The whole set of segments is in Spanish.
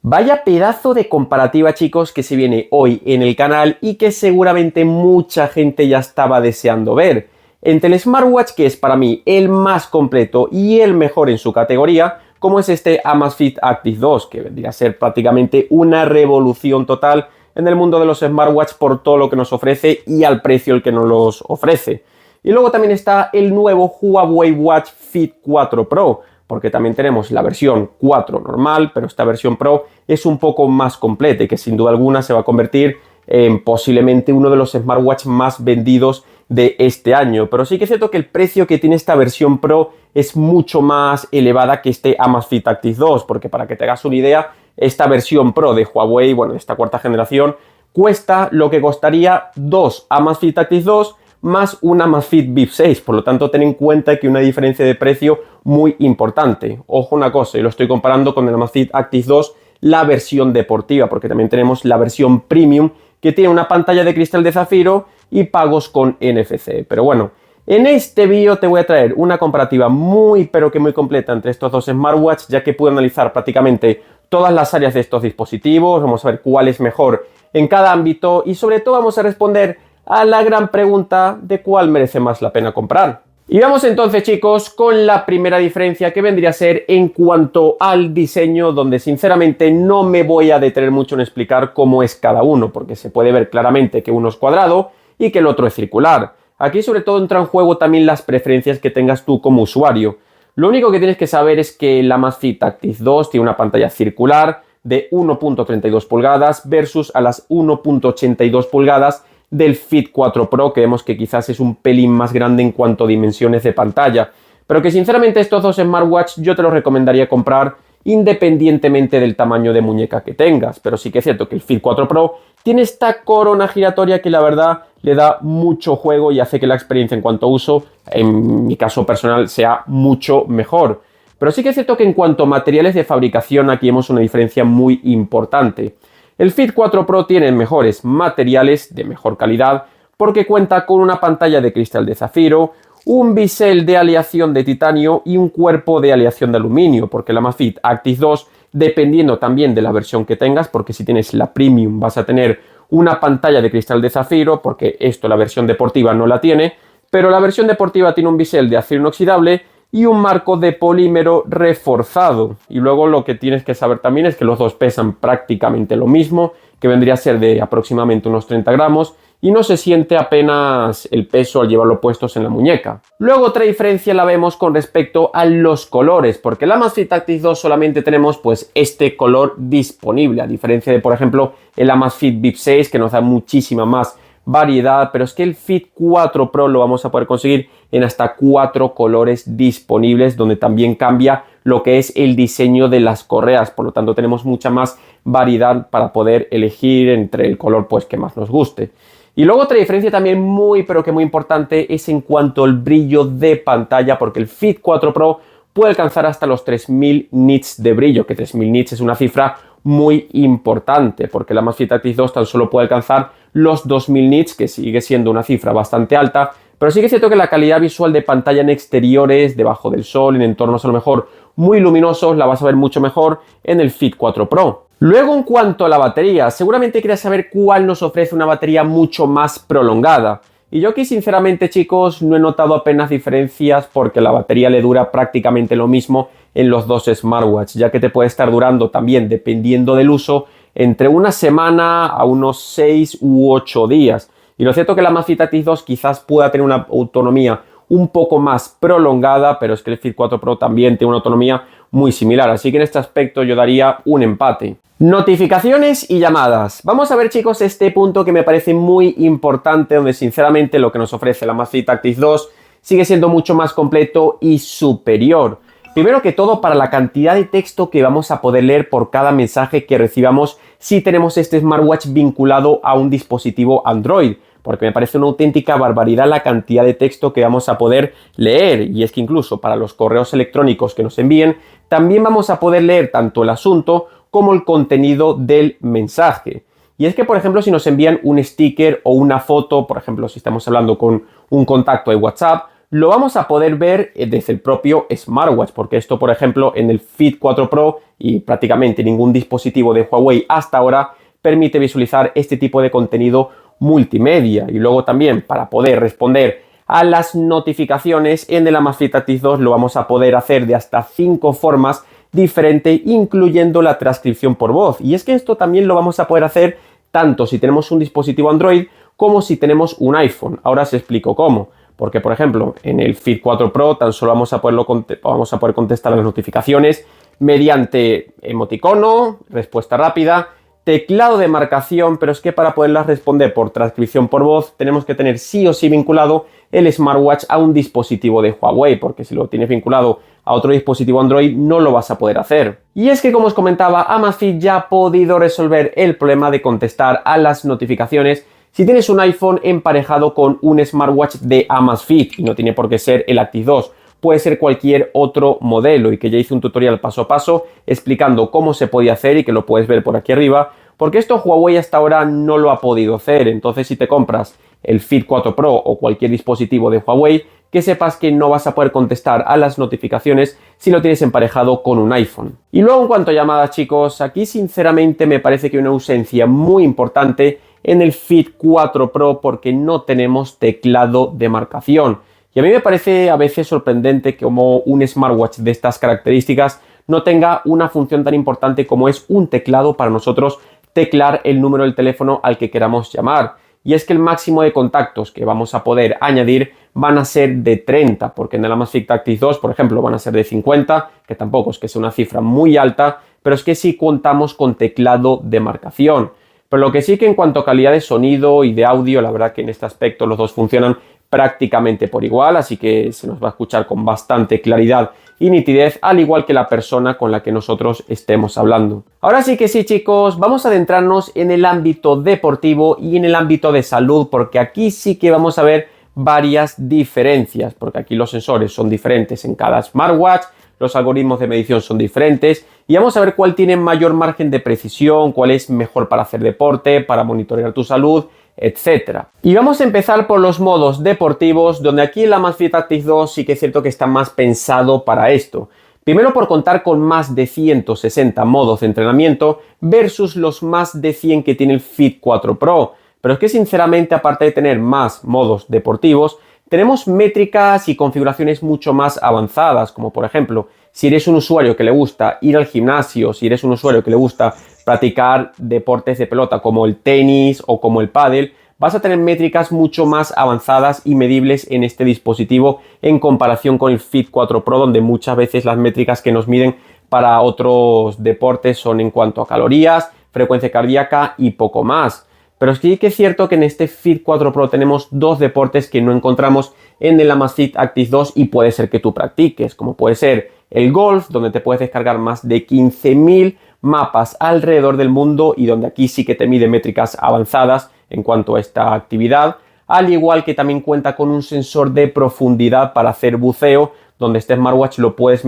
Vaya pedazo de comparativa, chicos, que se viene hoy en el canal y que seguramente mucha gente ya estaba deseando ver. Entre el smartwatch, que es para mí el más completo y el mejor en su categoría, como es este Amazfit Active 2, que vendría a ser prácticamente una revolución total en el mundo de los smartwatch por todo lo que nos ofrece y al precio el que nos los ofrece. Y luego también está el nuevo Huawei Watch Fit 4 Pro, porque también tenemos la versión 4 normal, pero esta versión Pro es un poco más completa y que sin duda alguna se va a convertir en posiblemente uno de los smartwatch más vendidos de este año. Pero sí que es cierto que el precio que tiene esta versión Pro es mucho más elevada que este Amazfit Active 2, porque para que te hagas una idea, esta versión Pro de Huawei, bueno, de esta cuarta generación, cuesta lo que costaría dos Amazfit Active 2 más una Amazfit Bip 6, por lo tanto ten en cuenta que hay una diferencia de precio muy importante. Ojo una cosa, y lo estoy comparando con el Amazfit Active 2, la versión deportiva, porque también tenemos la versión Premium, que tiene una pantalla de cristal de zafiro y pagos con NFC. Pero bueno, en este vídeo te voy a traer una comparativa muy pero que muy completa entre estos dos smartwatch, ya que puedo analizar prácticamente todas las áreas de estos dispositivos, vamos a ver cuál es mejor en cada ámbito y sobre todo vamos a responder a la gran pregunta de cuál merece más la pena comprar. Y vamos entonces, chicos, con la primera diferencia, que vendría a ser en cuanto al diseño, donde sinceramente no me voy a detener mucho en explicar cómo es cada uno, porque se puede ver claramente que uno es cuadrado y que el otro es circular. Aquí sobre todo entra en juego también las preferencias que tengas tú como usuario. Lo único que tienes que saber es que la Amazfit Active 2 tiene una pantalla circular de 1.32 pulgadas versus a las 1.82 pulgadas del Fit 4 Pro, que vemos que quizás es un pelín más grande en cuanto a dimensiones de pantalla, pero que sinceramente estos dos smartwatch yo te los recomendaría comprar independientemente del tamaño de muñeca que tengas. Pero sí que es cierto que el Fit 4 Pro tiene esta corona giratoria que la verdad le da mucho juego y hace que la experiencia en cuanto a uso, en mi caso personal, sea mucho mejor. Pero sí que es cierto que en cuanto a materiales de fabricación aquí vemos una diferencia muy importante. El Fit 4 Pro tiene mejores materiales de mejor calidad porque cuenta con una pantalla de cristal de zafiro, un bisel de aleación de titanio y un cuerpo de aleación de aluminio, porque la Amazfit Active 2, dependiendo también de la versión que tengas, porque si tienes la Premium vas a tener una pantalla de cristal de zafiro, porque esto la versión deportiva no la tiene, pero la versión deportiva tiene un bisel de acero inoxidable y un marco de polímero reforzado. Y luego lo que tienes que saber también es que los dos pesan prácticamente lo mismo, que vendría a ser de aproximadamente unos 30 gramos, y no se siente apenas el peso al llevarlo puestos en la muñeca. Luego otra diferencia la vemos con respecto a los colores, porque en la Amazfit Active 2 solamente tenemos pues este color disponible, a diferencia de por ejemplo el Amazfit Bip 6, que nos da muchísima más variedad, pero es que el Fit 4 Pro lo vamos a poder conseguir en hasta 4 colores disponibles, donde también cambia lo que es el diseño de las correas, por lo tanto tenemos mucha más variedad para poder elegir entre el color pues que más nos guste. Y luego otra diferencia también muy pero que muy importante es en cuanto al brillo de pantalla, porque el Fit 4 Pro puede alcanzar hasta los 3000 nits de brillo, que 3000 nits es una cifra muy importante, porque la Amazfit Active 2 tan solo puede alcanzar los 2000 nits, que sigue siendo una cifra bastante alta, pero sí que es cierto que la calidad visual de pantalla en exteriores, debajo del sol, en entornos a lo mejor muy luminosos, la vas a ver mucho mejor en el Fit 4 Pro. Luego, en cuanto a la batería, seguramente quieras saber cuál nos ofrece una batería mucho más prolongada. Y yo aquí sinceramente, chicos, no he notado apenas diferencias porque la batería le dura prácticamente lo mismo en los dos smartwatch, ya que te puede estar durando también, dependiendo del uso, entre una semana a unos 6 u 8 días. Y lo cierto es que la Amazfit Active 2 quizás pueda tener una autonomía un poco más prolongada, pero es que el Fit 4 Pro también tiene una autonomía muy similar, así que en este aspecto yo daría un empate. Notificaciones y llamadas. Vamos a ver, chicos, este punto que me parece muy importante, donde sinceramente lo que nos ofrece la Amazfit Active 2 sigue siendo mucho más completo y superior. Primero que todo, para la cantidad de texto que vamos a poder leer por cada mensaje que recibamos si tenemos este smartwatch vinculado a un dispositivo Android, porque me parece una auténtica barbaridad la cantidad de texto que vamos a poder leer. Y es que incluso para los correos electrónicos que nos envíen, también vamos a poder leer tanto el asunto como el contenido del mensaje. Y es que, por ejemplo, si nos envían un sticker o una foto, por ejemplo, si estamos hablando con un contacto de WhatsApp, lo vamos a poder ver desde el propio smartwatch, porque esto, por ejemplo, en el Fit 4 Pro y prácticamente ningún dispositivo de Huawei hasta ahora permite visualizar este tipo de contenido multimedia. Y luego también para poder responder a las notificaciones en el Amazfit Active 2 lo vamos a poder hacer de hasta 5 formas diferentes, incluyendo la transcripción por voz. Y es que esto también lo vamos a poder hacer tanto si tenemos un dispositivo Android como si tenemos un iPhone. Ahora os explico cómo. Porque, por ejemplo, en el Fit 4 Pro tan solo vamos a poder contestar las notificaciones mediante emoticono, respuesta rápida, teclado de marcación, pero es que para poderlas responder por transcripción por voz tenemos que tener sí o sí vinculado el smartwatch a un dispositivo de Huawei, porque si lo tienes vinculado a otro dispositivo Android no lo vas a poder hacer. Y es que, como os comentaba, Amazfit ya ha podido resolver el problema de contestar a las notificaciones si tienes un iPhone emparejado con un smartwatch de Amazfit, y no tiene por qué ser el Active 2, puede ser cualquier otro modelo, y que ya hice un tutorial paso a paso explicando cómo se podía hacer y que lo puedes ver por aquí arriba, porque esto Huawei hasta ahora no lo ha podido hacer. Entonces, si te compras el Fit 4 Pro o cualquier dispositivo de Huawei, que sepas que no vas a poder contestar a las notificaciones si lo tienes emparejado con un iPhone. Y luego, en cuanto a llamadas, chicos, aquí sinceramente me parece que hay una ausencia muy importante en el Fit 4 Pro, porque no tenemos teclado de marcación. Y a mí me parece a veces sorprendente que como un smartwatch de estas características no tenga una función tan importante como es un teclado para nosotros teclar el número del teléfono al que queramos llamar. Y es que el máximo de contactos que vamos a poder añadir van a ser de 30, porque en el Amazfit Active 2, por ejemplo, van a ser de 50, que tampoco es que sea una cifra muy alta, pero es que sí contamos con teclado de marcación. Pero lo que sí, que en cuanto a calidad de sonido y de audio, la verdad que en este aspecto los dos funcionan prácticamente por igual, así que se nos va a escuchar con bastante claridad y nitidez, al igual que la persona con la que nosotros estemos hablando. Ahora sí que sí, chicos, vamos a adentrarnos en el ámbito deportivo y en el ámbito de salud, porque aquí sí que vamos a ver varias diferencias, porque aquí los sensores son diferentes en cada smartwatch, los algoritmos de medición son diferentes y vamos a ver cuál tiene mayor margen de precisión, cuál es mejor para hacer deporte, para monitorear tu salud, etcétera. Y vamos a empezar por los modos deportivos, donde aquí el Amazfit Active 2 sí que es cierto que está más pensado para esto. Primero, por contar con más de 160 modos de entrenamiento versus los más de 100 que tiene el Fit 4 Pro. Pero es que sinceramente, aparte de tener más modos deportivos, tenemos métricas y configuraciones mucho más avanzadas, como por ejemplo, si eres un usuario que le gusta ir al gimnasio, si eres un usuario que le gusta practicar deportes de pelota como el tenis o como el pádel, vas a tener métricas mucho más avanzadas y medibles en este dispositivo en comparación con el Fit 4 Pro, donde muchas veces las métricas que nos miden para otros deportes son en cuanto a calorías, frecuencia cardíaca y poco más. Pero sí que es cierto que en este Fit 4 Pro tenemos dos deportes que no encontramos en el Amazfit Active 2 y puede ser que tú practiques, como puede ser el golf, donde te puedes descargar más de 15.000 mapas alrededor del mundo y donde aquí sí que te mide métricas avanzadas en cuanto a esta actividad, al igual que también cuenta con un sensor de profundidad para hacer buceo, donde este smartwatch lo puedes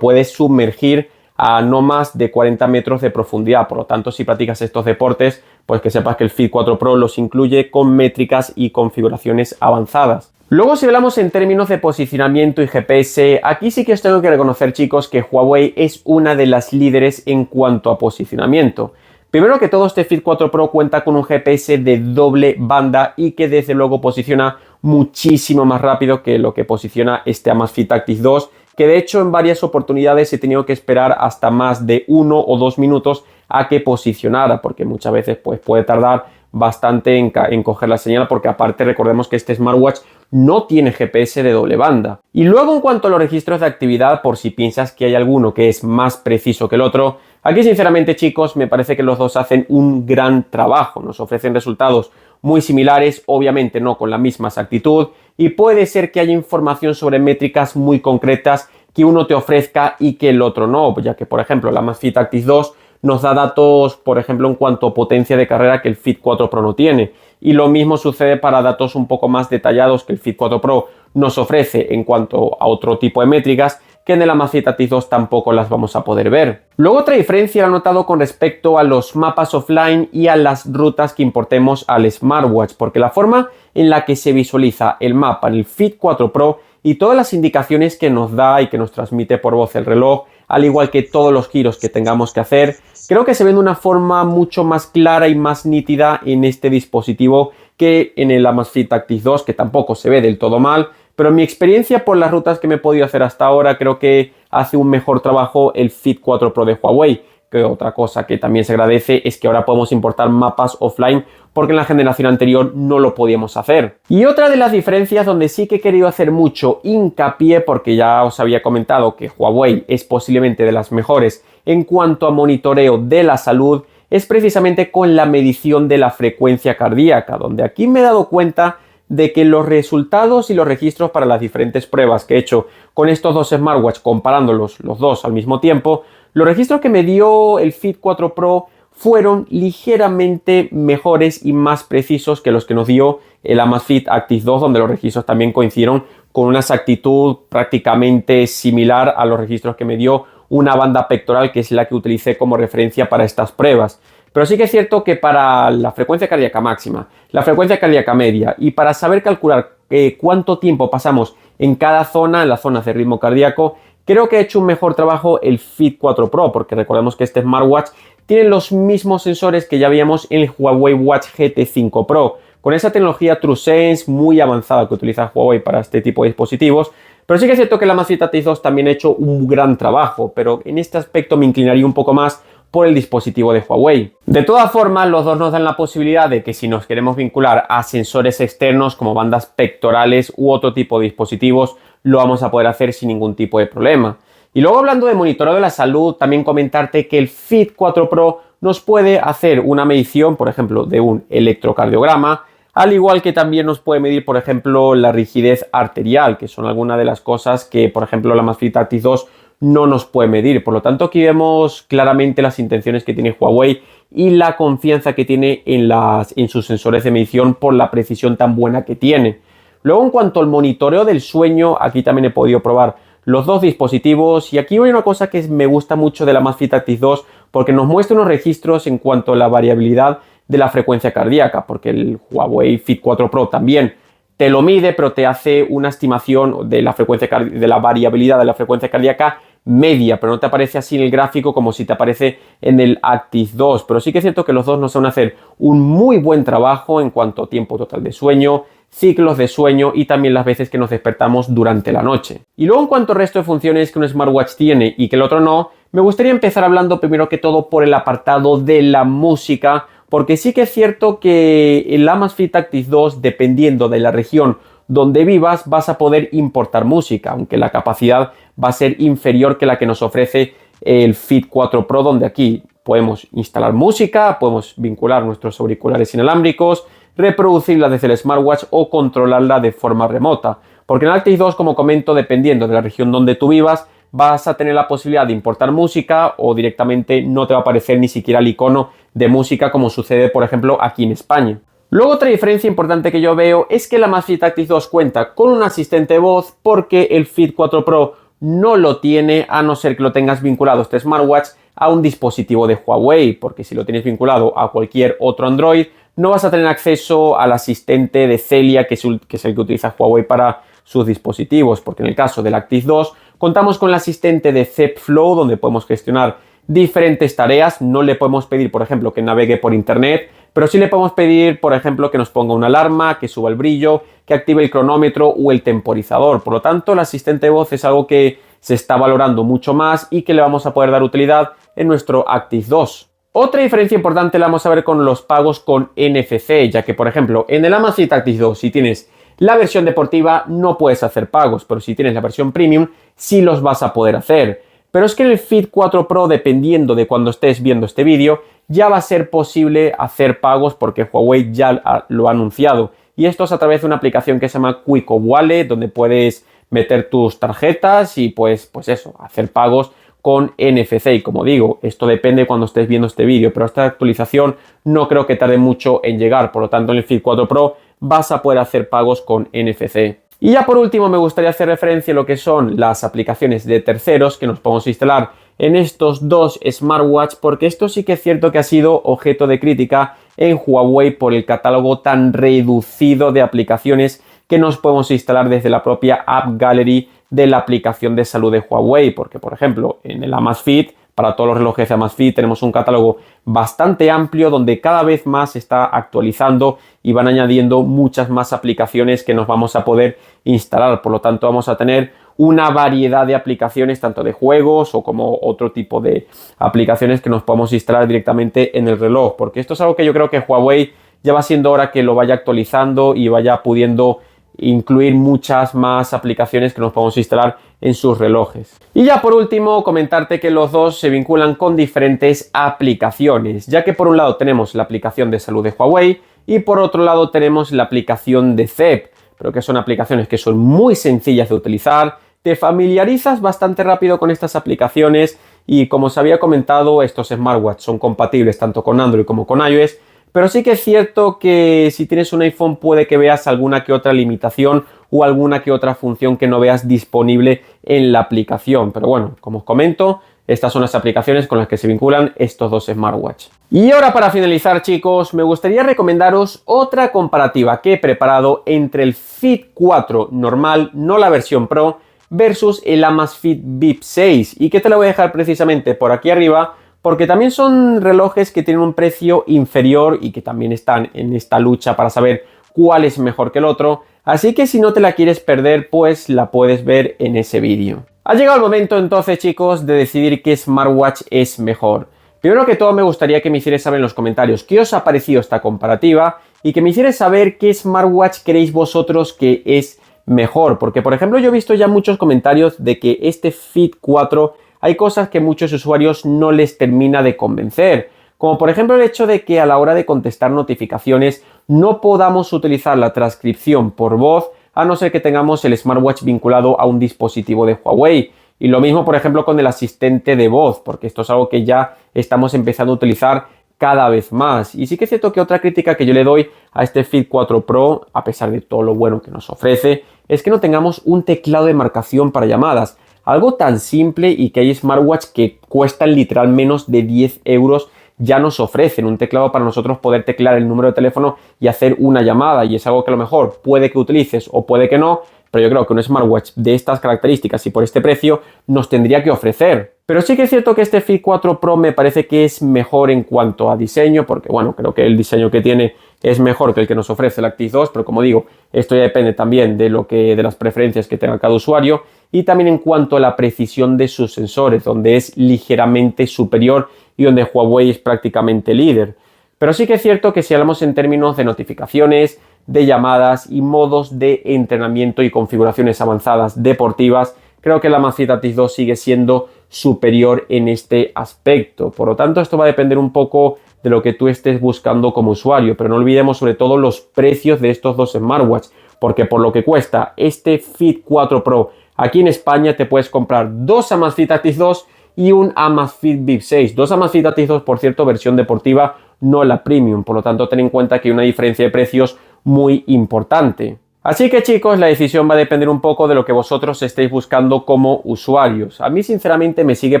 sumergir a no más de 40 metros de profundidad. Por lo tanto, si practicas estos deportes, pues que sepas que el Fit 4 Pro los incluye con métricas y configuraciones avanzadas. Luego, si hablamos en términos de posicionamiento y GPS, aquí sí que os tengo que reconocer, chicos, que Huawei es una de las líderes en cuanto a posicionamiento. Primero que todo, este Fit 4 Pro cuenta con un GPS de doble banda y que desde luego posiciona muchísimo más rápido que lo que posiciona este Amazfit Active 2, que de hecho en varias oportunidades he tenido que esperar hasta más de 1 o 2 minutos a que posicionara, porque muchas veces pues, puede tardar bastante en coger la señal, porque aparte recordemos que este smartwatch no tiene GPS de doble banda. Y luego, en cuanto a los registros de actividad, por si piensas que hay alguno que es más preciso que el otro, aquí sinceramente, chicos, me parece que los dos hacen un gran trabajo, nos ofrecen resultados muy similares, obviamente no con la misma exactitud, y puede ser que haya información sobre métricas muy concretas que uno te ofrezca y que el otro no, ya que por ejemplo la Amazfit Active 2 nos da datos, por ejemplo, en cuanto a potencia de carrera que el Fit 4 Pro no tiene. Y lo mismo sucede para datos un poco más detallados que el Fit 4 Pro nos ofrece en cuanto a otro tipo de métricas que en el Amazfit Active 2 tampoco las vamos a poder ver. Luego otra diferencia la he notado con respecto a los mapas offline y a las rutas que importemos al smartwatch, porque la forma en la que se visualiza el mapa en el Fit 4 Pro y todas las indicaciones que nos da y que nos transmite por voz el reloj, al igual que todos los giros que tengamos que hacer, creo que se ven de una forma mucho más clara y más nítida en este dispositivo que en el Amazfit Active 2, que tampoco se ve del todo mal, pero en mi experiencia por las rutas que me he podido hacer hasta ahora, creo que hace un mejor trabajo el Fit 4 Pro de Huawei. Que otra cosa que también se agradece es que ahora podemos importar mapas offline, porque en la generación anterior no lo podíamos hacer. Y otra de las diferencias donde sí que he querido hacer mucho hincapié, porque ya os había comentado que Huawei es posiblemente de las mejores en cuanto a monitoreo de la salud, es precisamente con la medición de la frecuencia cardíaca, donde aquí me he dado cuenta de que los resultados y los registros para las diferentes pruebas que he hecho con estos dos smartwatch, comparándolos los dos al mismo tiempo, los registros que me dio el Fit 4 Pro fueron ligeramente mejores y más precisos que los que nos dio el Amazfit Active 2, donde los registros también coincidieron con una exactitud prácticamente similar a los registros que me dio una banda pectoral, que es la que utilicé como referencia para estas pruebas. Pero sí que es cierto que para la frecuencia cardíaca máxima, la frecuencia cardíaca media y para saber calcular cuánto tiempo pasamos en cada zona, en las zonas de ritmo cardíaco, creo que ha hecho un mejor trabajo el Fit 4 Pro, porque recordemos que este smartwatch tiene los mismos sensores que ya veíamos en el Huawei Watch GT 5 Pro, con esa tecnología TrueSense muy avanzada que utiliza Huawei para este tipo de dispositivos. Pero sí que es cierto que la Amazfit Active 2 también ha hecho un gran trabajo, pero en este aspecto me inclinaría un poco más por el dispositivo de Huawei. De todas formas, los dos nos dan la posibilidad de que si nos queremos vincular a sensores externos como bandas pectorales u otro tipo de dispositivos, lo vamos a poder hacer sin ningún tipo de problema. Y luego, hablando de monitoreo de la salud, también comentarte que el Fit 4 Pro nos puede hacer una medición, por ejemplo, de un electrocardiograma, al igual que también nos puede medir, por ejemplo, la rigidez arterial, que son algunas de las cosas que, por ejemplo, la Amazfit Active 2 no nos puede medir. Por lo tanto, aquí vemos claramente las intenciones que tiene Huawei y la confianza que tiene en sus sensores de medición por la precisión tan buena que tiene. Luego, en cuanto al monitoreo del sueño, aquí también he podido probar los dos dispositivos y aquí hay una cosa que me gusta mucho de la Amazfit Active 2, porque nos muestra unos registros en cuanto a la variabilidad de la frecuencia cardíaca, porque el Huawei Fit 4 Pro también te lo mide, pero te hace una estimación de la frecuencia de la variabilidad de la frecuencia cardíaca media, pero no te aparece así en el gráfico como si te aparece en el Active 2. Pero sí que es cierto que los dos nos van a hacer un muy buen trabajo en cuanto a tiempo total de sueño, ciclos de sueño y también las veces que nos despertamos durante la noche. Y luego, en cuanto al resto de funciones que un smartwatch tiene y que el otro no, me gustaría empezar hablando primero que todo por el apartado de la música, porque sí que es cierto que el Amazfit Active 2, dependiendo de la región donde vivas, vas a poder importar música, aunque la capacidad va a ser inferior que la que nos ofrece el Fit 4 Pro, donde aquí podemos instalar música, podemos vincular nuestros auriculares inalámbricos, reproducirla desde el smartwatch o controlarla de forma remota. Porque en el Active 2, como comento, dependiendo de la región donde tú vivas, vas a tener la posibilidad de importar música o directamente no te va a aparecer ni siquiera el icono de música, como sucede, por ejemplo, aquí en España. Luego, otra diferencia importante que yo veo es que la Amazfit Active 2 cuenta con un asistente de voz, porque el Fit 4 Pro no lo tiene, a no ser que lo tengas vinculado este smartwatch a un dispositivo de Huawei, porque si lo tienes vinculado a cualquier otro Android, no vas a tener acceso al asistente de Celia, que es el que utiliza Huawei para sus dispositivos, porque en el caso del Active 2 contamos con el asistente de Zepp Flow, donde podemos gestionar diferentes tareas. No le podemos pedir, por ejemplo, que navegue por internet, pero sí le podemos pedir, por ejemplo, que nos ponga una alarma, que suba el brillo, que active el cronómetro o el temporizador. Por lo tanto, el asistente de voz es algo que se está valorando mucho más y que le vamos a poder dar utilidad en nuestro Active 2. Otra diferencia importante la vamos a ver con los pagos con NFC, ya que, por ejemplo, en el Amazfit Active 2, si tienes la versión deportiva, no puedes hacer pagos, pero si tienes la versión premium, sí los vas a poder hacer. Pero es que en el Fit 4 Pro, dependiendo de cuando estés viendo este vídeo, ya va a ser posible hacer pagos, porque Huawei ya lo ha anunciado. Y esto es a través de una aplicación que se llama Quico Wallet, donde puedes meter tus tarjetas y pues eso, hacer pagos con NFC. Y como digo, esto depende cuando estés viendo este vídeo, pero esta actualización no creo que tarde mucho en llegar. Por lo tanto, en el Fit 4 Pro vas a poder hacer pagos con NFC. Y ya por último me gustaría hacer referencia a lo que son las aplicaciones de terceros que nos podemos instalar en estos dos smartwatch, porque esto sí que es cierto que ha sido objeto de crítica en Huawei por el catálogo tan reducido de aplicaciones que nos podemos instalar desde la propia App Gallery de la aplicación de salud de Huawei, porque por ejemplo en el Amazfit, para todos los relojes de Amazfit tenemos un catálogo bastante amplio donde cada vez más se está actualizando y van añadiendo muchas más aplicaciones que nos vamos a poder instalar. Por lo tanto, vamos a tener una variedad de aplicaciones, tanto de juegos o como otro tipo de aplicaciones que nos podemos instalar directamente en el reloj. Porque esto es algo que yo creo que Huawei ya va siendo hora que lo vaya actualizando y vaya pudiendo incluir muchas más aplicaciones que nos podemos instalar en sus relojes. Y ya por último, comentarte que los dos se vinculan con diferentes aplicaciones, ya que por un lado tenemos la aplicación de salud de Huawei y por otro lado tenemos la aplicación de Zepp, pero que son aplicaciones que son muy sencillas de utilizar, te familiarizas bastante rápido con estas aplicaciones y como os había comentado, estos smartwatch son compatibles tanto con Android como con iOS. Pero sí que es cierto que si tienes un iPhone puede que veas alguna que otra limitación o alguna que otra función que no veas disponible en la aplicación. Pero bueno, como os comento, estas son las aplicaciones con las que se vinculan estos dos smartwatch. Y ahora para finalizar, chicos, me gustaría recomendaros otra comparativa que he preparado entre el Fit 4 normal, no la versión Pro, versus el Amazfit Bip 6 y que te la voy a dejar precisamente por aquí arriba, porque también son relojes que tienen un precio inferior y que también están en esta lucha para saber cuál es mejor que el otro. Así que si no te la quieres perder, pues la puedes ver en ese vídeo. Ha llegado el momento entonces, chicos, de decidir qué smartwatch es mejor. Primero que todo me gustaría que me hicierais saber en los comentarios qué os ha parecido esta comparativa y que me hicierais saber qué smartwatch creéis vosotros que es mejor. Porque por ejemplo yo he visto ya muchos comentarios de que este Fit 4 hay cosas que muchos usuarios no les termina de convencer, como por ejemplo el hecho de que a la hora de contestar notificaciones no podamos utilizar la transcripción por voz a no ser que tengamos el smartwatch vinculado a un dispositivo de Huawei. Y lo mismo por ejemplo con el asistente de voz, porque esto es algo que ya estamos empezando a utilizar cada vez más. Y sí que es cierto que otra crítica que yo le doy a este Fit 4 Pro, a pesar de todo lo bueno que nos ofrece, es que no tengamos un teclado de marcación para llamadas. Algo tan simple y que hay smartwatch que cuestan literal menos de 10 euros ya nos ofrecen un teclado para nosotros poder teclear el número de teléfono y hacer una llamada, y es algo que a lo mejor puede que utilices o puede que no, pero yo creo que un smartwatch de estas características y por este precio nos tendría que ofrecer. Pero sí que es cierto que este Fit 4 Pro me parece que es mejor en cuanto a diseño, porque bueno, creo que el diseño que tiene es mejor que el que nos ofrece el Active 2, pero como digo, esto ya depende también de las preferencias que tenga cada usuario, y también en cuanto a la precisión de sus sensores, donde es ligeramente superior y donde Huawei es prácticamente líder. Pero sí que es cierto que si hablamos en términos de notificaciones, de llamadas y modos de entrenamiento y configuraciones avanzadas deportivas, creo que la Amazfit Active 2 sigue siendo superior en este aspecto. Por lo tanto, esto va a depender un poco de lo que tú estés buscando como usuario, pero no olvidemos sobre todo los precios de estos dos smartwatch, porque por lo que cuesta este Fit 4 Pro aquí en España te puedes comprar dos Amazfit Active 2 y un Amazfit Bip 6. Dos Amazfit Active 2, por cierto, versión deportiva, no la premium. Por lo tanto, ten en cuenta que hay una diferencia de precios muy importante. Así que chicos, la decisión va a depender un poco de lo que vosotros estéis buscando como usuarios. A mí sinceramente me sigue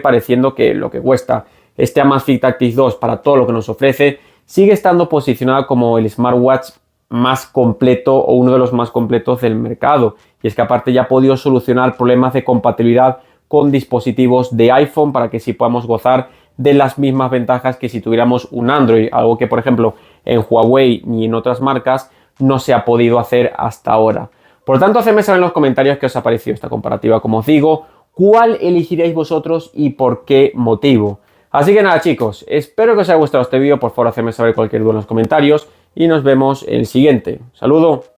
pareciendo que lo que cuesta este Amazfit Active 2 para todo lo que nos ofrece sigue estando posicionado como el smartwatch más completo o uno de los más completos del mercado. Y es que aparte ya ha podido solucionar problemas de compatibilidad con dispositivos de iPhone para que sí podamos gozar de las mismas ventajas que si tuviéramos un Android, algo que por ejemplo en Huawei ni en otras marcas no se ha podido hacer hasta ahora. Por lo tanto, hacedme saber en los comentarios qué os ha parecido esta comparativa. Como os digo, cuál elegiríais vosotros y por qué motivo. Así que nada chicos, espero que os haya gustado este vídeo. Por favor, hacedme saber cualquier duda en los comentarios y nos vemos en el siguiente. ¡Saludo!